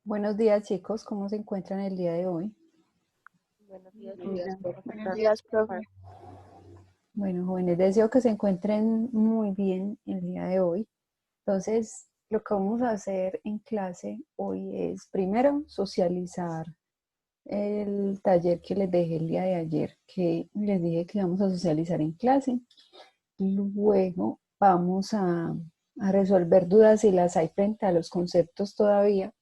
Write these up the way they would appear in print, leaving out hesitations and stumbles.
Buenos días, chicos. ¿Cómo se encuentran el día de hoy? Buenos días, Buenos profe. días, profe. Bueno, jóvenes, deseo que se encuentren muy bien el día de hoy. Entonces, lo que vamos a hacer en clase hoy es, primero, socializar el taller que les dejé el día de ayer, que les dije que vamos a socializar en clase. Luego vamos a resolver dudas si las hay frente a los conceptos todavía.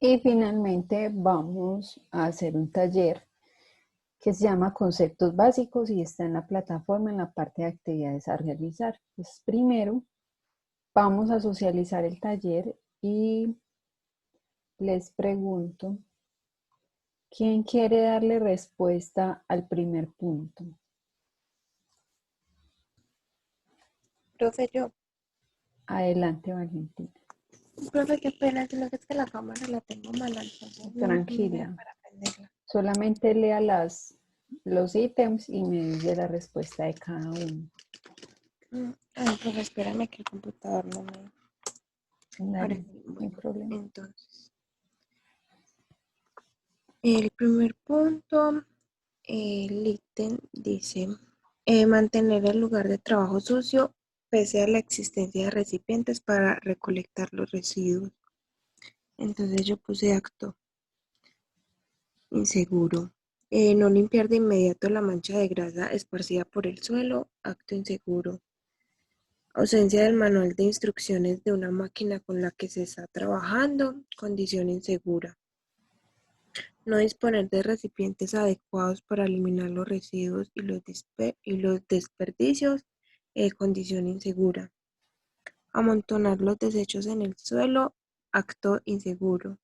Y finalmente vamos a hacer un taller que se llama Conceptos Básicos y está en la plataforma en la parte de actividades a realizar. Pues primero vamos a socializar el taller y les pregunto, ¿quién quiere darle respuesta al primer punto? Profe, yo. Adelante, Valentina. Profe, qué pena, sino que es que la cámara la tengo mala, entonces no me da Tranquila. para prenderla. Solamente lea los ítems y me dice la respuesta de cada uno. Ay, profe, espérame que el computador no me... Ahora Dale, sí, no hay bueno, problema. entonces. El primer punto, el ítem dice, mantener el lugar de trabajo sucio pese a la existencia de recipientes para recolectar los residuos. Entonces yo puse acto inseguro. No limpiar de inmediato la mancha de grasa esparcida por el suelo, acto inseguro. Ausencia del manual de instrucciones de una máquina con la que se está trabajando, condición insegura. No disponer de recipientes adecuados para eliminar los residuos y los desperdicios, condición insegura. Amontonar los desechos en el suelo, acto inseguro.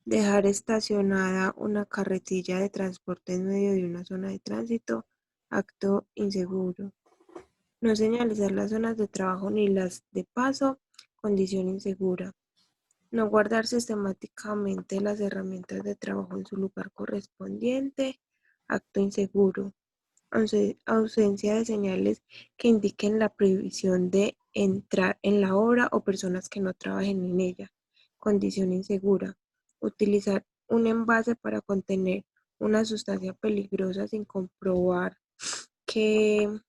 Dejar estacionada una carretilla de transporte en medio de una zona de tránsito, acto inseguro. No señalizar las zonas de trabajo ni las de paso, condición insegura. No guardar sistemáticamente las herramientas de trabajo en su lugar correspondiente, acto inseguro. Ausencia de señales que indiquen la prohibición de entrar en la obra o personas que no trabajen en ella, condición insegura. Utilizar un envase para contener una sustancia peligrosa sin comprobar que,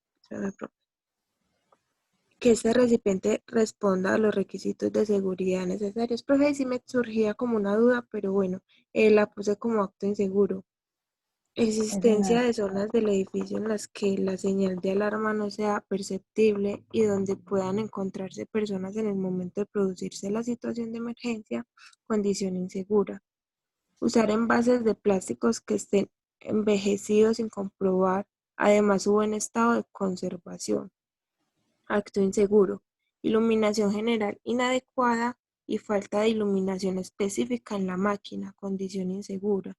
que este recipiente responda a los requisitos de seguridad necesarios. Profe, sí me surgía como una duda, pero bueno, la puse como acto inseguro. Es un Existencia de acto. zonas del edificio en las que la señal de alarma no sea perceptible y donde puedan encontrarse personas en el momento de producirse la situación de emergencia, condición insegura. Usar envases de plásticos que estén envejecidos sin comprobar, además su buen estado de conservación. Acto inseguro. Iluminación general inadecuada y falta de iluminación específica en la máquina, condición insegura.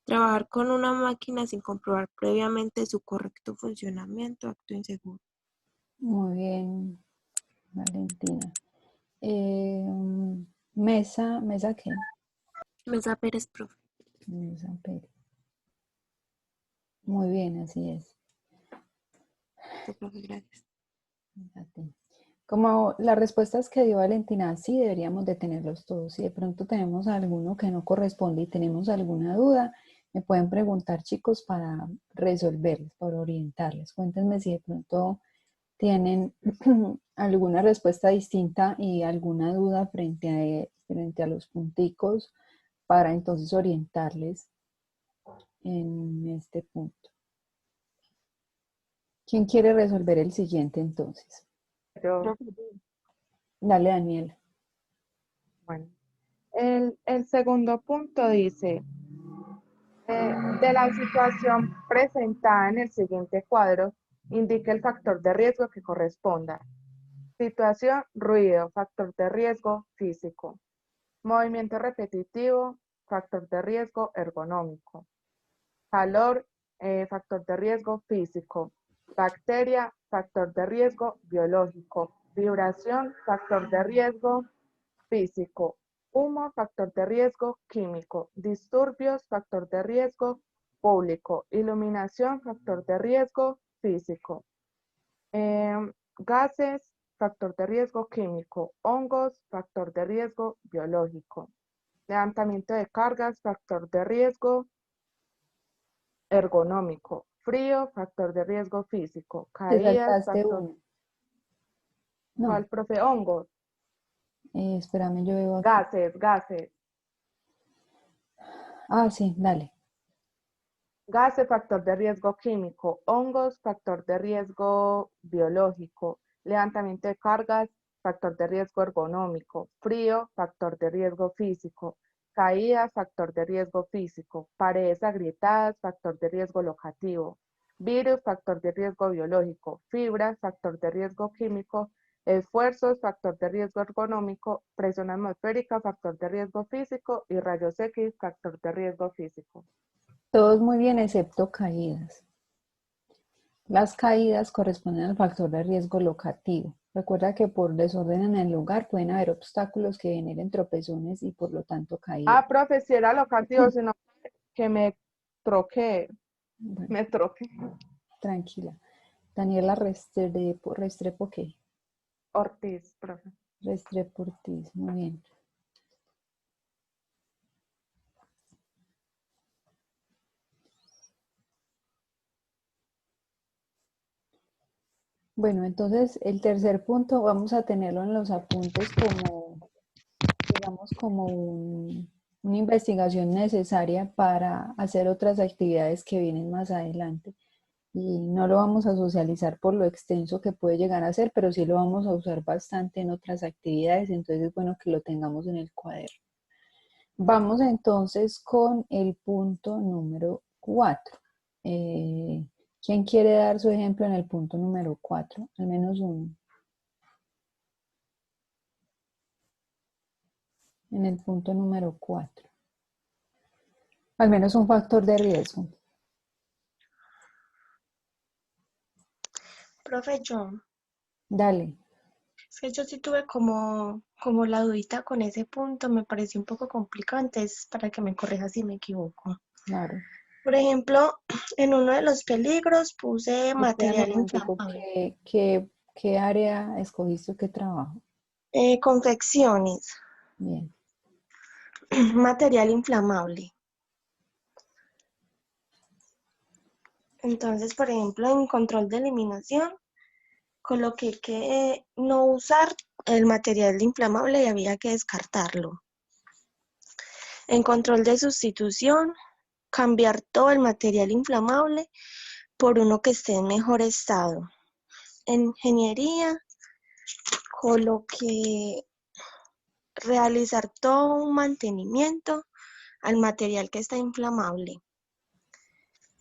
Trabajar con una máquina sin comprobar previamente su correcto funcionamiento, acto inseguro. Muy bien, Valentina. Eh, ¿Mesa qué? Mesa Pérez, profe. Mesa Pérez. Muy bien, así es. Profe, gracias. Fíjate. Como las respuestas que dio Valentina, sí deberíamos de tenerlos todos. Si de pronto tenemos alguno que no corresponde y tenemos alguna duda, me pueden preguntar, chicos, para resolverles, para orientarles. Cuéntenme si de pronto tienen alguna respuesta distinta y alguna duda frente a los punticos para entonces orientarles en este punto. ¿Quién quiere resolver el siguiente entonces? Yo, Dale, Daniel. bueno. El segundo punto dice, de la situación presentada en el siguiente cuadro, indique el factor de riesgo que corresponda. Situación, ruido, factor de riesgo físico. Movimiento repetitivo, factor de riesgo ergonómico. Calor, factor de riesgo físico. Bacteria, factor de riesgo biológico. Vibración, factor de riesgo físico. Humo, factor de riesgo químico. Disturbios, factor de riesgo público. Iluminación, factor de riesgo físico. Gases, factor de riesgo químico, hongos, factor de riesgo biológico, levantamiento de cargas, factor de riesgo ergonómico, frío, factor de riesgo físico, Te caídas, saltaste factor, uno. No, ¿cuál, profe? Hongos, espérame, yo veo aquí. gases, Ah, sí, dale. gases, factor de riesgo químico, hongos, factor de riesgo biológico, levantamiento de cargas, factor de riesgo ergonómico, frío, factor de riesgo físico, caída, factor de riesgo físico, paredes agrietadas, factor de riesgo locativo, virus, factor de riesgo biológico, fibras, factor de riesgo químico, esfuerzos, factor de riesgo ergonómico, presión atmosférica, factor de riesgo físico y rayos X, factor de riesgo físico. Todos muy bien, excepto caídas. Las caídas corresponden al factor de riesgo locativo. Recuerda que por desorden en el lugar pueden haber obstáculos que generen tropezones y por lo tanto caídas. Ah, profe, si era locativo, sino que Bueno, me troqué. tranquila. Daniela Restrepo, ¿qué? Ortiz, profe. Restrepo Ortiz, muy bien. Bueno, entonces el tercer punto vamos a tenerlo en los apuntes como, digamos, como una investigación necesaria para hacer otras actividades que vienen más adelante. Y no lo vamos a socializar por lo extenso que puede llegar a ser, pero sí lo vamos a usar bastante en otras actividades, entonces es bueno que lo tengamos en el cuaderno. Vamos entonces con el punto número 4. ¿Quién quiere dar su ejemplo en el punto número 4? Al menos uno. En el punto número 4. Al menos un factor de riesgo. Profe, Dale. es que yo sí tuve como la dudita con ese punto, me pareció un poco complicado, entonces para que me corrija si me equivoco. Claro. Por ejemplo, en uno de los peligros puse Espérame material un momentico, inflamable. ¿qué área escogiste o qué trabajo? Confecciones, Bien. material inflamable. Entonces, por ejemplo, en control de eliminación, coloqué que no usar el material inflamable y había que descartarlo. En control de sustitución, cambiar todo el material inflamable por uno que esté en mejor estado. En ingeniería, coloqué realizar todo un mantenimiento al material que está inflamable.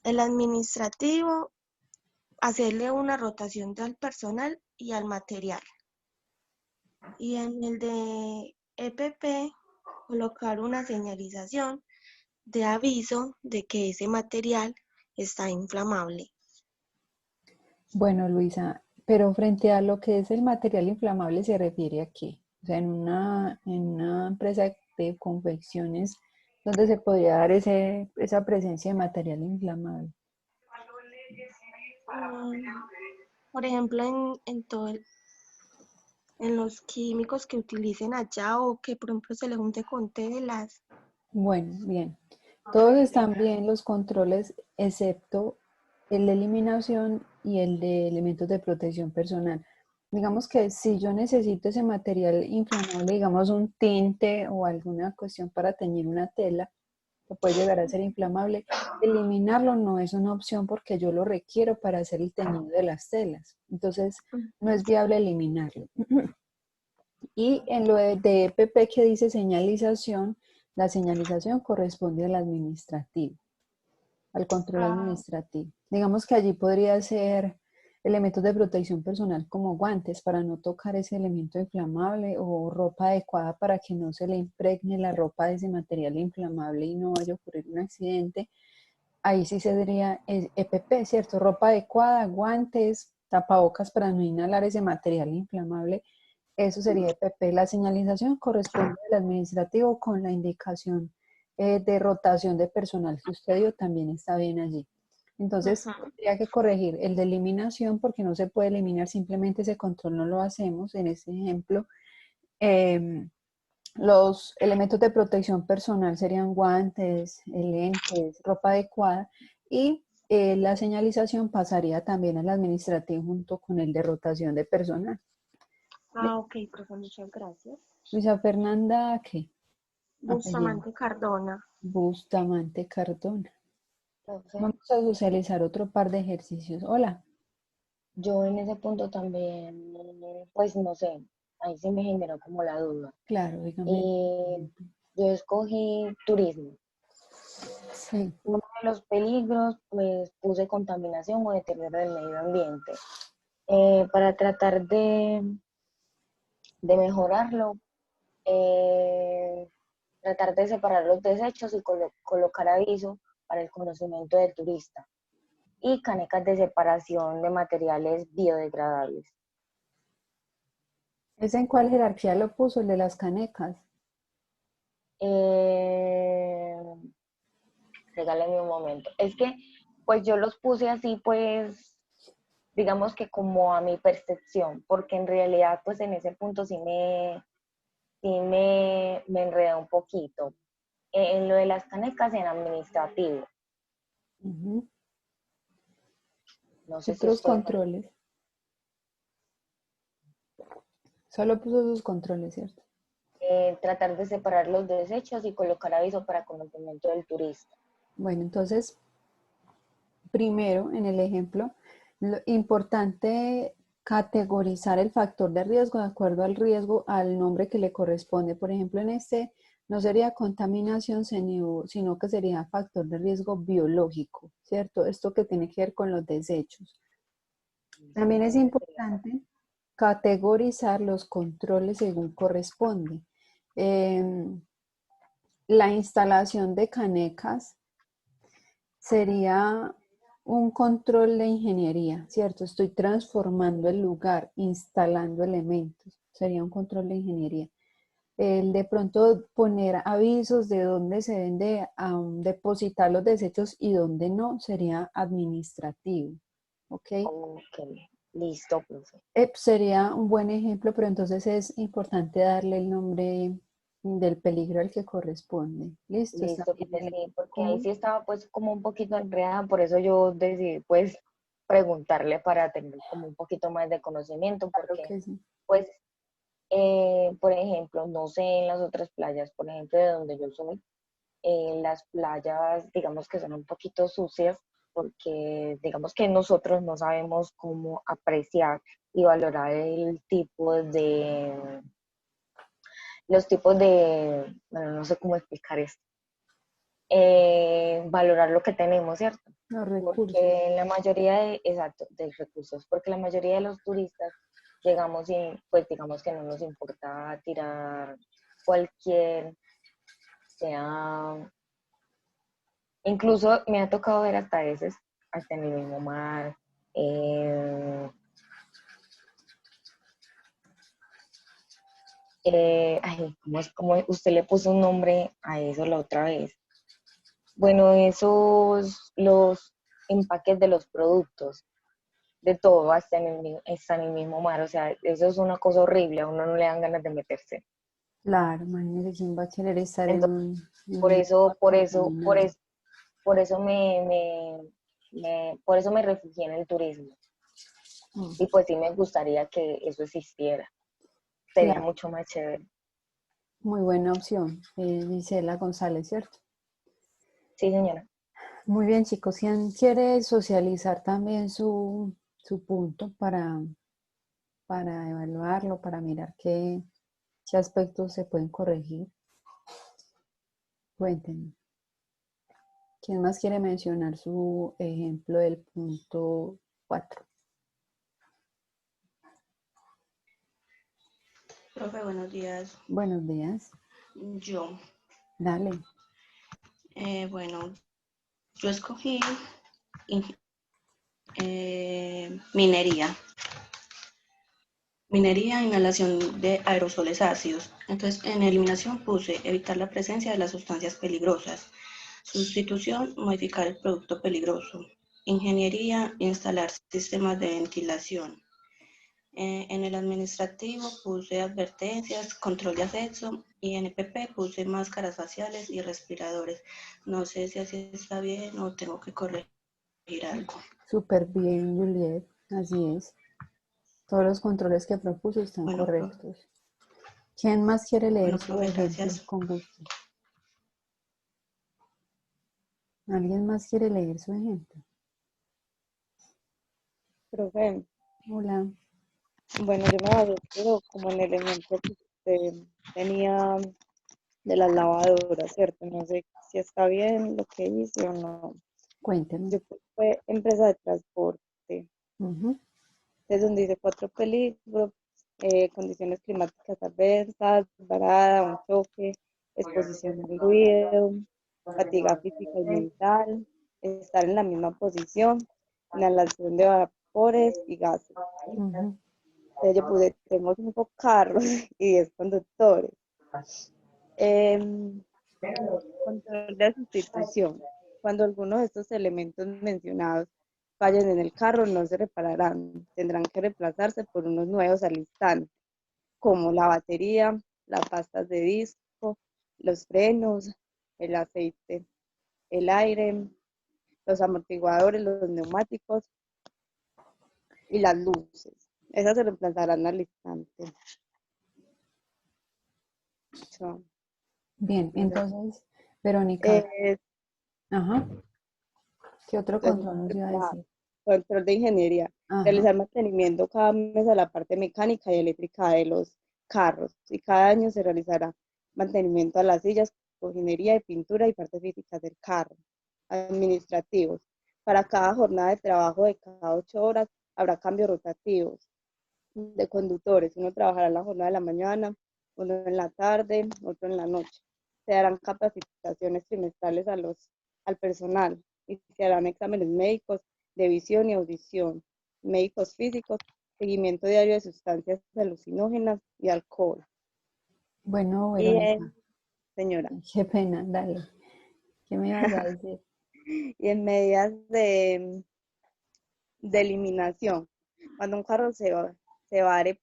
El administrativo, hacerle una rotación al personal y al material. Y en el de EPP, colocar una señalización de aviso de que ese material está inflamable. Bueno, Luisa, pero frente a lo que es el material inflamable, ¿se refiere a qué? O sea, en una empresa de confecciones, ¿dónde se podría dar esa presencia de material inflamable? Por ejemplo, en los químicos que utilicen allá o que por ejemplo se le junte con telas. Bueno, bien. Todos están bien los controles, excepto el de eliminación y el de elementos de protección personal. Digamos que si yo necesito ese material inflamable, digamos un tinte o alguna cuestión para teñir una tela, que puede llegar a ser inflamable, eliminarlo no es una opción porque yo lo requiero para hacer el teñido de las telas. Entonces, no es viable eliminarlo. Y en lo de EPP que dice señalización, la señalización corresponde al administrativo, al control administrativo. Digamos que allí podría ser elementos de protección personal como guantes para no tocar ese elemento inflamable o ropa adecuada para que no se le impregne la ropa de ese material inflamable y no vaya a ocurrir un accidente. Ahí sí sería EPP, ¿cierto? Ropa adecuada, guantes, tapabocas para no inhalar ese material inflamable. Eso sería EPP. La señalización corresponde al administrativo con la indicación de rotación de personal que usted dio, también está bien allí. Entonces, tendría que corregir el de eliminación porque no se puede eliminar, simplemente ese control no lo hacemos. En ese ejemplo, los elementos de protección personal serían guantes, lentes, ropa adecuada y la señalización pasaría también al administrativo junto con el de rotación de personal. Ok, profe, muchas gracias. Luisa Fernanda, ¿qué? Bustamante Cardona. Bustamante Cardona. Profe, Vamos a socializar otro par de ejercicios. Hola. yo en ese punto también, pues no sé, ahí sí me generó como la duda. Claro, dígame. Yo escogí turismo. Sí. Uno de los peligros, pues puse contaminación o deterioro del medio ambiente. Para tratar de mejorarlo, tratar de separar los desechos y colocar aviso para el conocimiento del turista y canecas de separación de materiales biodegradables. ¿Es en cuál jerarquía lo puso, el de las canecas? Regálame un momento. Es que, pues yo los puse así, pues, digamos que como a mi percepción, porque en realidad, pues en ese punto me enredé un poquito. En lo de las canecas en administrativo. Uh-huh. No sé si Otros usted... controles. Solo puso sus controles, ¿cierto? Tratar de separar los desechos y colocar aviso para conocimiento del turista. Bueno, entonces, primero, en el ejemplo, lo importante categorizar el factor de riesgo de acuerdo al riesgo, al nombre que le corresponde. Por ejemplo, en este no sería contaminación, sino que sería factor de riesgo biológico, ¿cierto? Esto que tiene que ver con los desechos. También es importante categorizar los controles según corresponde. La instalación de canecas sería un control de ingeniería, ¿cierto? Estoy transformando el lugar, instalando elementos, sería un control de ingeniería. El de pronto poner avisos de dónde se deben de depositar los desechos y dónde no, sería administrativo, ¿ok? Ok, listo, profe. Sería un buen ejemplo, pero entonces es importante darle el nombre del peligro al que corresponde. Listo, está Listo, bien. profe, sí, porque ahí sí estaba pues como un poquito enredada, por eso yo decidí pues preguntarle para tener como un poquito más de conocimiento, Claro porque que sí. pues, por ejemplo, no sé en las otras playas, por ejemplo, de donde yo soy, las playas digamos que son un poquito sucias porque digamos que nosotros no sabemos cómo apreciar y valorar los tipos de, bueno, no sé cómo explicar esto, valorar lo que tenemos, ¿cierto? Los recursos. Porque la mayoría de recursos, porque la mayoría de los turistas llegamos y pues digamos que no nos importa tirar cualquier, sea, incluso me ha tocado ver hasta veces, hasta en el mismo mar, ay, ¿cómo usted le puso un nombre a eso la otra vez? Bueno, los empaques de los productos, de todo, está en el mismo mar, o sea, eso es una cosa horrible, a uno no le dan ganas de meterse. Claro, imagínese quién va a querer estar Entonces, en por un eso, lugar contaminado. por eso por eso me refugié en el turismo. Mm, Y pues sí me gustaría que eso existiera, sería claro, mucho más chévere. muy buena opción, Gisela González, ¿cierto? Sí, señora. Muy bien, chicos, ¿quién quiere socializar también su punto para evaluarlo, para mirar qué aspectos se pueden corregir? Cuéntenme. ¿Quién más quiere mencionar su ejemplo del punto 4? Profe, buenos días. Buenos días. Yo, Dale. bueno, yo escogí minería. Minería, inhalación de aerosoles ácidos. Entonces, en eliminación puse evitar la presencia de las sustancias peligrosas. Sustitución, modificar el producto peligroso. Ingeniería, instalar sistemas de ventilación. En el administrativo puse advertencias, control de acceso, y en EPP puse máscaras faciales y respiradores. No sé si así está bien o tengo que corregir algo. Súper bien, Juliet, así es. Todos los controles que propuso están Bueno, correctos. ¿Quién más quiere leer su profe, ejemplo? gracias. Con gusto. ¿Alguien más quiere leer su ejemplo? Profe, Hola. bueno, yo me basé, pero como en el ejemplo que usted tenía de las lavadoras, ¿cierto? No sé si está bien lo que hice o no. Cuénteme. Yo fue empresa de transporte, Ujú. es donde dice 4 peligros, condiciones climáticas adversas, varada, un choque, exposición al ruido, fatiga física y mental, estar en la misma posición, inhalación de vapores y gases. Ujú. Entonces yo puse, tengo 5 carros y 10 conductores. Em, Control de sustitución. Cuando alguno de estos elementos mencionados fallen en el carro, no se repararán. Tendrán que reemplazarse por unos nuevos al instante, como la batería, las pastas de disco, los frenos, el aceite, el aire, los amortiguadores, los neumáticos y las luces. Esas se reemplazarán al instante. Chao. Bien, entonces, Verónica, Eh, ajá, ¿qué otro Entonces, control nos iba a decir? control de ingeniería, Ajá, realizar mantenimiento cada mes a la parte mecánica y eléctrica de los carros y cada año se realizará mantenimiento a las sillas, cojinería y pintura y partes físicas del carro. Administrativos. Para cada jornada de trabajo de cada 8 horas habrá cambios rotativos de conductores. Uno trabajará en la jornada de la mañana, uno en la tarde, otro en la noche. Se darán capacitaciones trimestrales al personal y se harán exámenes médicos de visión y audición, médicos físicos, seguimiento diario de sustancias alucinógenas y alcohol. bueno, Y Verónica, señora, qué pena, dale. ¿Qué me ibas a decir? y en medidas de eliminación, cuando un carro se vare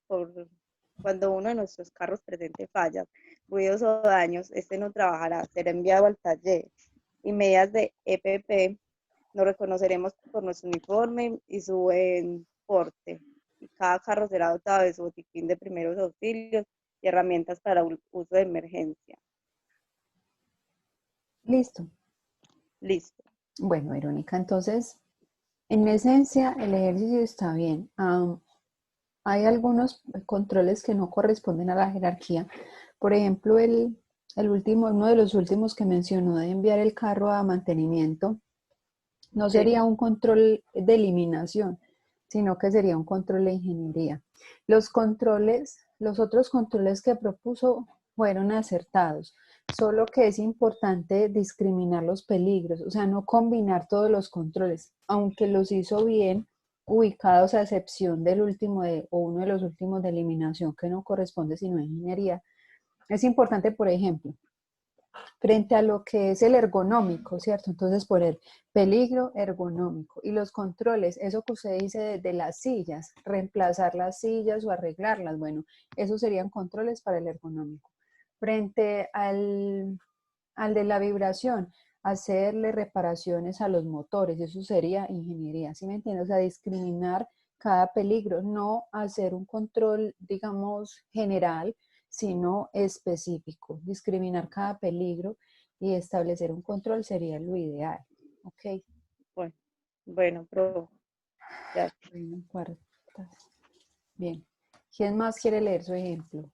cuando uno de nuestros carros presente fallas, ruidos o daños, este no trabajará, será enviado al taller. Y medidas de EPP, nos reconoceremos por nuestro uniforme y su buen porte. Y cada carro será dotado de su botiquín de primeros auxilios y herramientas para uso de emergencia. Listo. Listo. Bueno, Verónica, entonces, en esencia, el ejercicio está bien. Hay algunos controles que no corresponden a la jerarquía. Por ejemplo, el último, uno de los últimos que mencionó de enviar el carro a mantenimiento, no Sí. sería un control de eliminación, sino que sería un control de ingeniería. Los otros controles que propuso fueron acertados, solo que es importante discriminar los peligros, o sea, no combinar todos los controles, aunque los hizo bien ubicados a excepción del último o uno de los últimos de eliminación que no corresponde sino a ingeniería. Es importante, por ejemplo, frente a lo que es el ergonómico, ¿cierto? Entonces, poner peligro ergonómico y los controles, eso que usted dice de las sillas, reemplazar las sillas o arreglarlas, bueno, esos serían controles para el ergonómico. Frente al de la vibración, hacerle reparaciones a los motores, eso sería ingeniería, ¿sí me entiendes? O sea, discriminar cada peligro, no hacer un control, digamos, general, sino específico. Discriminar cada peligro y establecer un control sería lo ideal. ¿Ok? Bueno, bueno, pero ya. Bueno, cuartas. Bien. ¿Quién más quiere leer su ejemplo?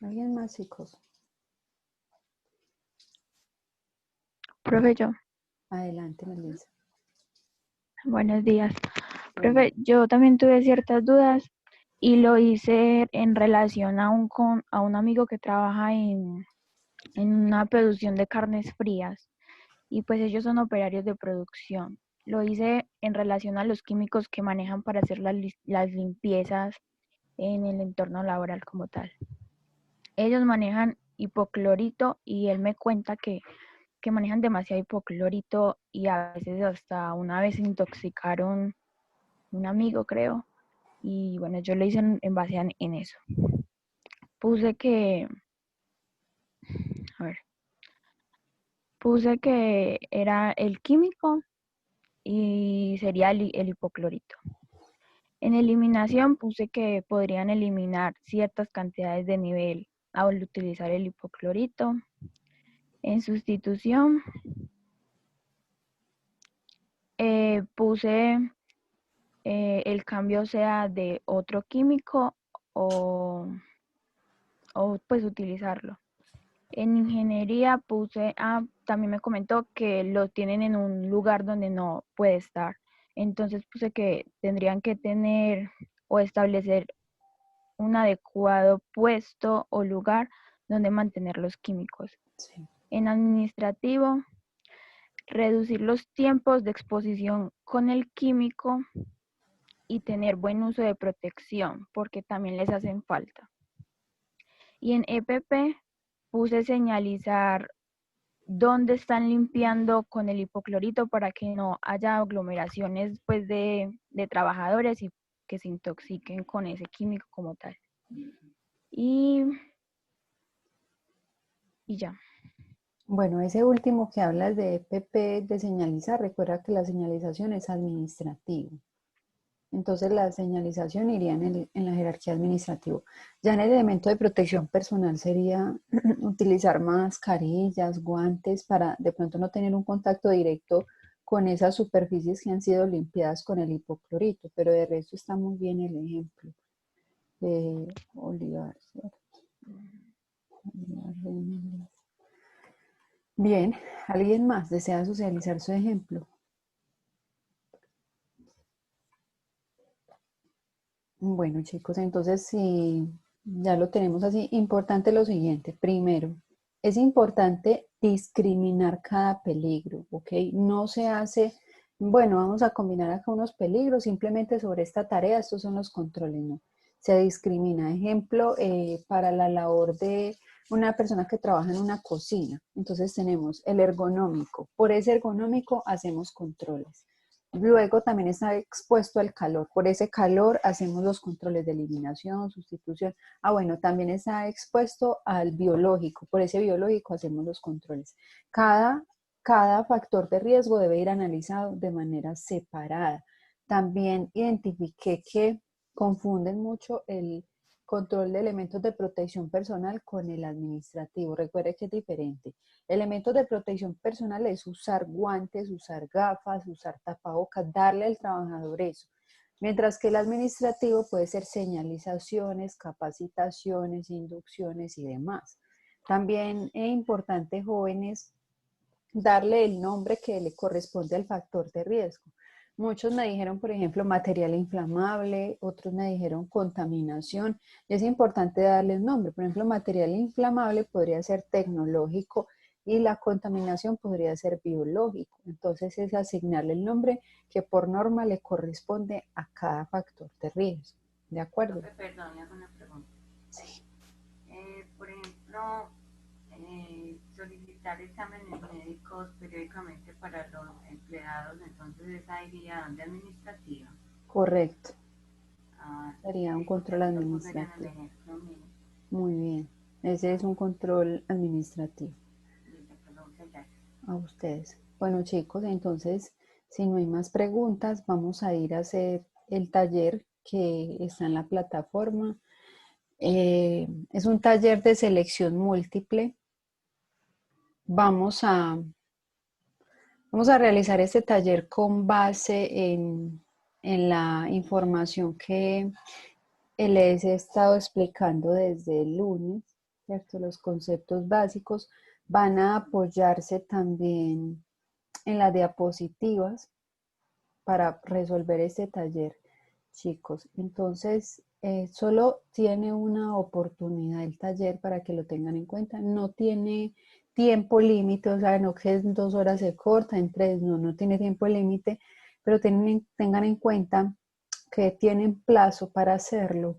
¿Alguien más, chicos? Profe, yo, Adelante, Melissa. buenos días. Bueno, Profe, yo también tuve ciertas dudas y lo hice en relación a un amigo que trabaja en una producción de carnes frías y pues ellos son operarios de producción. Lo hice en relación a los químicos que manejan para hacer las limpiezas en el entorno laboral como tal. Ellos manejan hipoclorito y él me cuenta que manejan demasiado hipoclorito y a veces hasta una vez intoxicaron un amigo, creo. Y bueno, yo lo hice en base en eso. Puse que, a ver, puse que era el químico y sería el hipoclorito. En eliminación puse que podrían eliminar ciertas cantidades de nivel al utilizar el hipoclorito. En sustitución puse el cambio sea de otro químico o pues utilizarlo. En ingeniería puse, también me comentó que lo tienen en un lugar donde no puede estar. Entonces puse que tendrían que tener o establecer un adecuado puesto o lugar donde mantener los químicos. Sí. En administrativo, reducir los tiempos de exposición con el químico y tener buen uso de protección, porque también les hacen falta. Y en EPP puse señalizar dónde están limpiando con el hipoclorito para que no haya aglomeraciones pues, de trabajadores y que se intoxiquen con ese químico como tal. Y ya. Bueno, ese último que hablas de EPP, de señalizar, recuerda que la señalización es administrativa. Entonces la señalización iría en la jerarquía administrativa. Ya en el elemento de protección personal sería utilizar mascarillas, guantes para de pronto no tener un contacto directo con esas superficies que han sido limpiadas con el hipoclorito, pero de resto está muy bien el ejemplo de Olivar, ¿cierto? Bien, ¿alguien más desea socializar su ejemplo? Bueno, chicos, entonces si ya lo tenemos así, importante lo siguiente. Primero, es importante discriminar cada peligro, ¿ok? No se hace, bueno, vamos a combinar acá unos peligros, simplemente sobre esta tarea, estos son los controles, ¿no? Se discrimina, ejemplo, para la labor de una persona que trabaja en una cocina. Entonces tenemos el ergonómico. Por ese ergonómico hacemos controles. Luego también está expuesto al calor. Por ese calor hacemos los controles de eliminación, sustitución. Bueno, también está expuesto al biológico. Por ese biológico hacemos los controles. Cada factor de riesgo debe ir analizado de manera separada. También identifiqué que confunden mucho el control de elementos de protección personal con el administrativo. Recuerde que es diferente. Elementos de protección personal es usar guantes, usar gafas, usar tapabocas, darle al trabajador eso. Mientras que el administrativo puede ser señalizaciones, capacitaciones, inducciones y demás. También es importante, jóvenes, darle el nombre que le corresponde al factor de riesgo. Muchos me dijeron, por ejemplo, material inflamable, otros me dijeron contaminación. Es importante darle un nombre. Por ejemplo, material inflamable podría ser tecnológico y la contaminación podría ser biológico. Entonces es asignarle el nombre que por norma le corresponde a cada factor de riesgo. ¿De acuerdo? Perdón, le hago una pregunta. Sí. Por ejemplo, solicitar exámenes médicos periódicamente para los empleados, entonces esa iría donde administrativa. Correcto. Sería un control administrativo. Muy bien. Ese es un control administrativo. A ustedes. Bueno, chicos, entonces, si no hay más preguntas, vamos a ir a hacer el taller que está en la plataforma. Es un taller de selección múltiple. Vamos a realizar este taller con base en la información que les he estado explicando desde el lunes, ¿cierto? Los conceptos básicos van a apoyarse también en las diapositivas para resolver este taller, chicos. Entonces, solo tiene una oportunidad el taller para que lo tengan en cuenta. No tiene tiempo límite, o sea, no que en 2 horas se corta, en 3, no tiene tiempo límite, pero tengan en cuenta que tienen plazo para hacerlo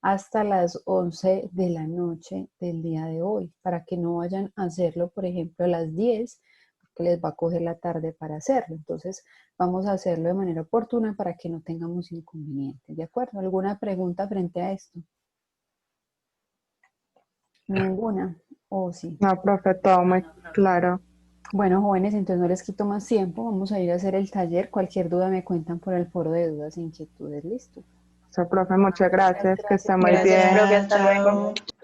hasta las 11 de la noche del día de hoy, para que no vayan a hacerlo, por ejemplo, a las 10, porque les va a coger la tarde para hacerlo. Entonces, vamos a hacerlo de manera oportuna para que no tengamos inconvenientes, ¿de acuerdo? ¿Alguna pregunta frente a esto? Ninguna. ¿O sí? No, profe, todo muy claro. Bueno, jóvenes, entonces no les quito más tiempo. Vamos a ir a hacer el taller. Cualquier duda me cuentan por el foro de dudas e inquietudes. Listo. So, profe, muchas gracias, que esté muy Gracias, bien. profe, hasta luego. Chao.